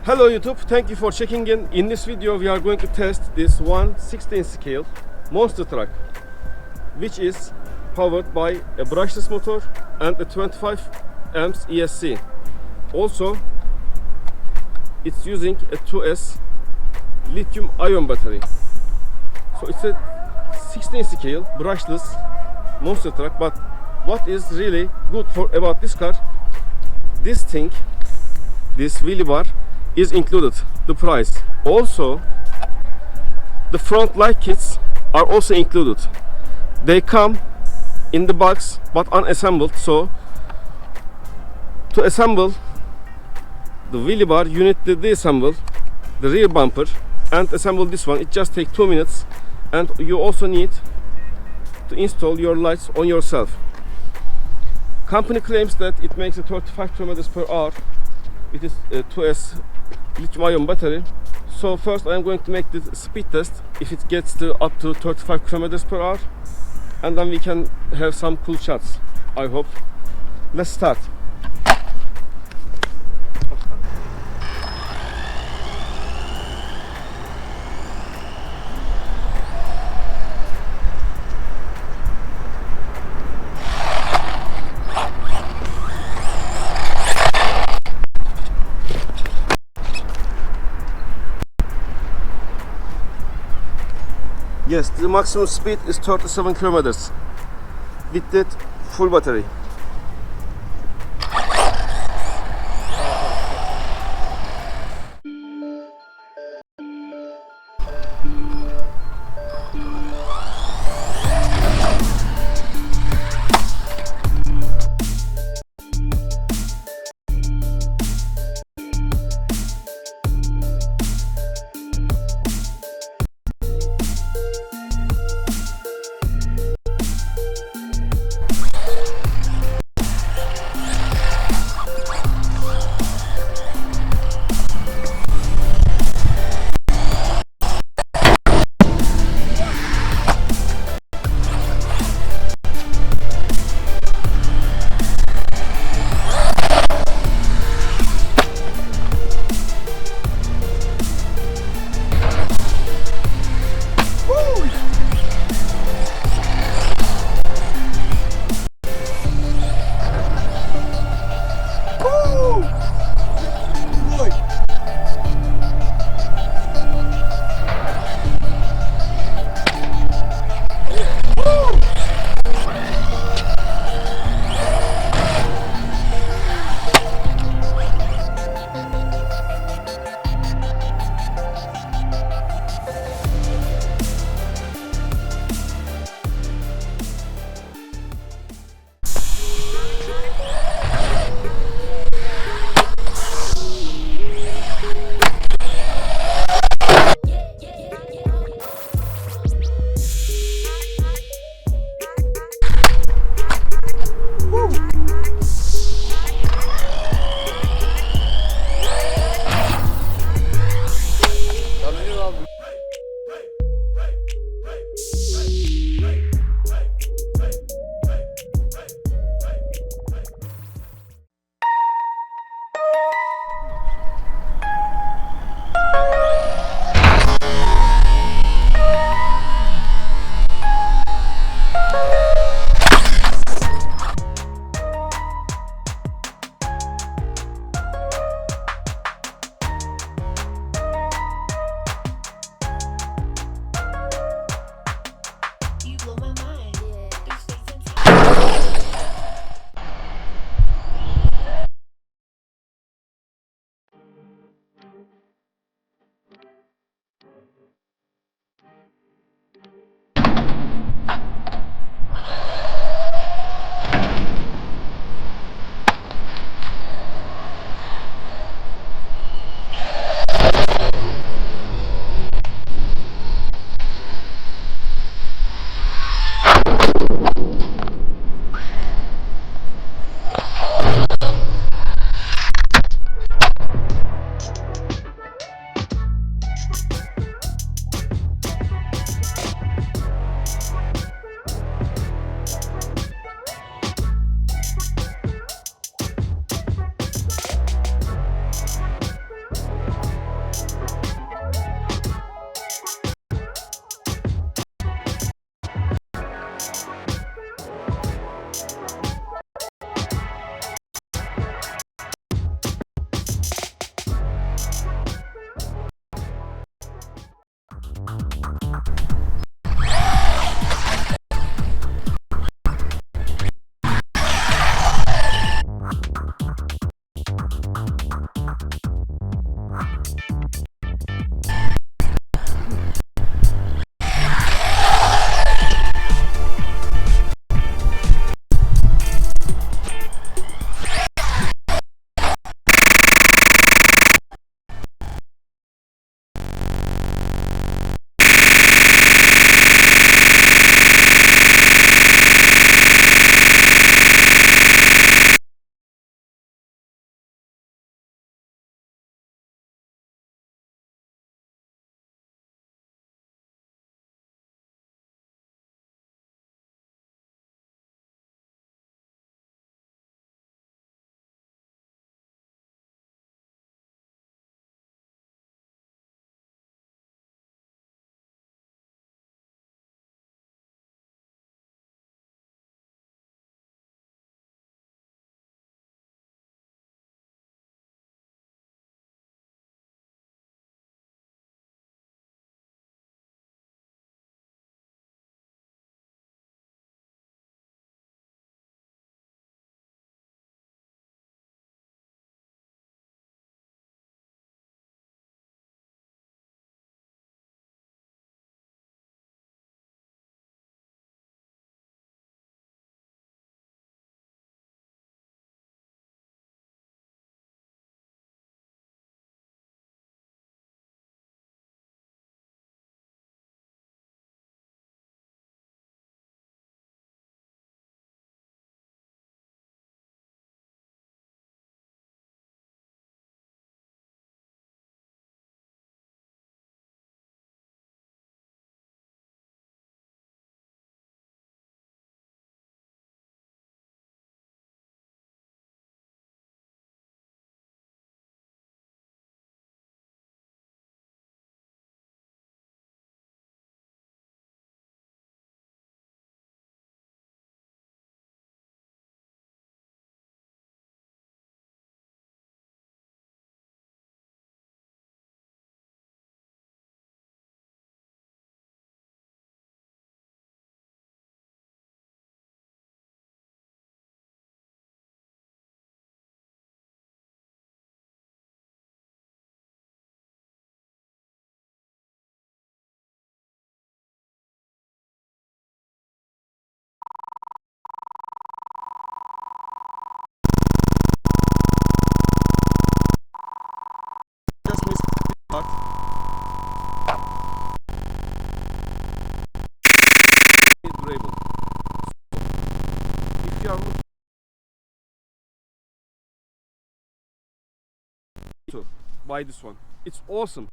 Hello YouTube, thank you for checking in. In this video we are going to test this 1/16 scale monster truck, which is powered by a brushless motor and a 25 amps ESC. Also, it's using a 2S lithium ion battery. So it's a 16 scale brushless monster truck, but what is really good about this car, this thing, this wheelie bar is included, the price. Also, the front light kits are also included. They come in the box but unassembled, so to assemble the wheelie bar you need to disassemble the rear bumper and assemble this one. It just takes 2 minutes, and you also need to install your lights on yourself. Company claims that it makes a 35 kilometers per hour with its 2S lithium-ion battery. So first I am going to make the speed test if it gets to up to 35 kilometers per hour, and then we can have some cool shots, I hope. Let's start. Yes, the maximum speed is 37 kilometers with that full battery. to buy this one. It's awesome.